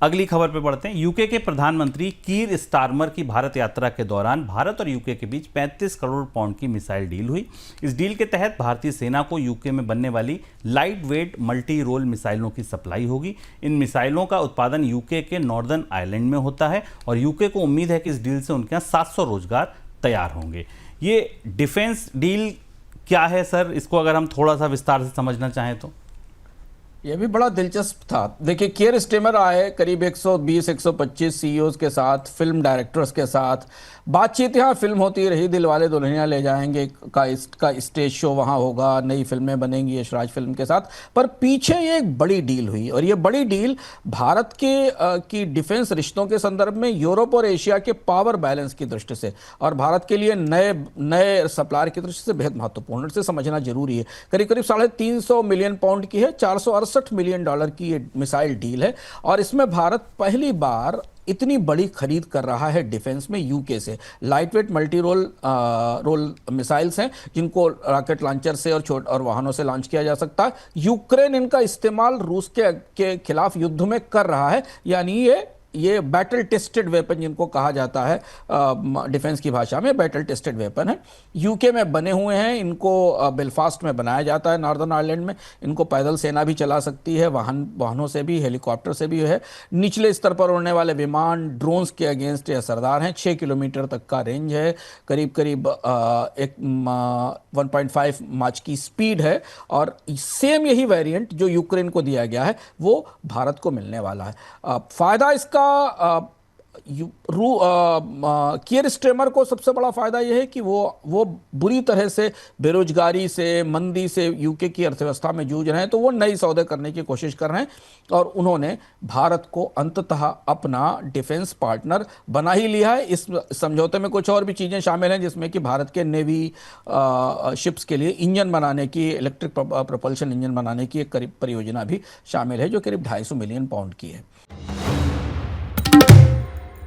अगली खबर पे बढ़ते हैं। यूके के प्रधानमंत्री कीर स्टारमर की भारत यात्रा के दौरान भारत और यूके के बीच 35 करोड़ पाउंड की मिसाइल डील हुई। इस डील के तहत भारतीय सेना को यूके में बनने वाली लाइट वेट मल्टी रोल मिसाइलों की सप्लाई होगी। इन मिसाइलों का उत्पादन यूके के नॉर्दर्न आयरलैंड में होता है और यूके को उम्मीद है कि इस डील से उनके यहाँ 700 रोजगार तैयार होंगे। ये डिफेंस डील क्या है सर, इसको अगर हम थोड़ा सा विस्तार से समझना चाहें तो। यह भी बड़ा दिलचस्प था। देखिए, कियर स्टेमर आए करीब 120-125 सीईओज के साथ, फिल्म डायरेक्टर्स के साथ बातचीत। यहाँ फिल्म होती रही, दिलवाले दुल्हनिया ले जाएंगे का स्टेज शो वहाँ होगा, नई फिल्में बनेंगी यशराज फिल्म के साथ। पर पीछे ये एक बड़ी डील हुई और ये बड़ी डील भारत की डिफेंस रिश्तों के संदर्भ में, यूरोप और एशिया के पावर बैलेंस की दृष्टि से और भारत के लिए नए सप्लायर की दृष्टि से बेहद महत्वपूर्ण से समझना जरूरी है। करीब करीब 350 मिलियन पाउंड की है, $468 मिलियन की ये मिसाइल डील है और इसमें भारत पहली बार इतनी बड़ी खरीद कर रहा है डिफेंस में यूके से। Light weight multi role missiles हैं जिनको रॉकेट लॉन्चर से और वाहनों से लॉन्च किया जा सकता है। यूक्रेन इनका इस्तेमाल रूस के खिलाफ युद्ध में कर रहा है, यानी ये बैटल टेस्टेड वेपन जिनको कहा जाता है डिफेंस की भाषा में, बैटल टेस्टेड वेपन है। यूके में बने हुए हैं, इनको बेलफास्ट में बनाया जाता है नॉर्दर्न आयरलैंड में। इनको पैदल सेना भी चला सकती है, वाहनों से भी, हेलीकॉप्टर से भी है। निचले स्तर पर उड़ने वाले विमान, ड्रोन्स के अगेंस्ट ये असरदार हैं। 6 किलोमीटर तक का रेंज है, करीब करीब 1.5 माच की स्पीड है और सेम यही वेरिएंट जो यूक्रेन को दिया गया है वो भारत को मिलने वाला है। फायदा इसका कियर स्टेमर को सबसे बड़ा फायदा यह है कि वो बुरी तरह से बेरोजगारी से, मंदी से यूके की अर्थव्यवस्था में जूझ रहे हैं, तो वो नई सौदे करने की कोशिश कर रहे हैं और उन्होंने भारत को अंततः अपना डिफेंस पार्टनर बना ही लिया है। इस समझौते में कुछ और भी चीजें शामिल हैं, जिसमें कि भारत के नेवी शिप्स के लिए इंजन बनाने की, इलेक्ट्रिक प्रोपल्शन इंजन बनाने की एक परियोजना भी शामिल है जो करीब 250 मिलियन पाउंड की है।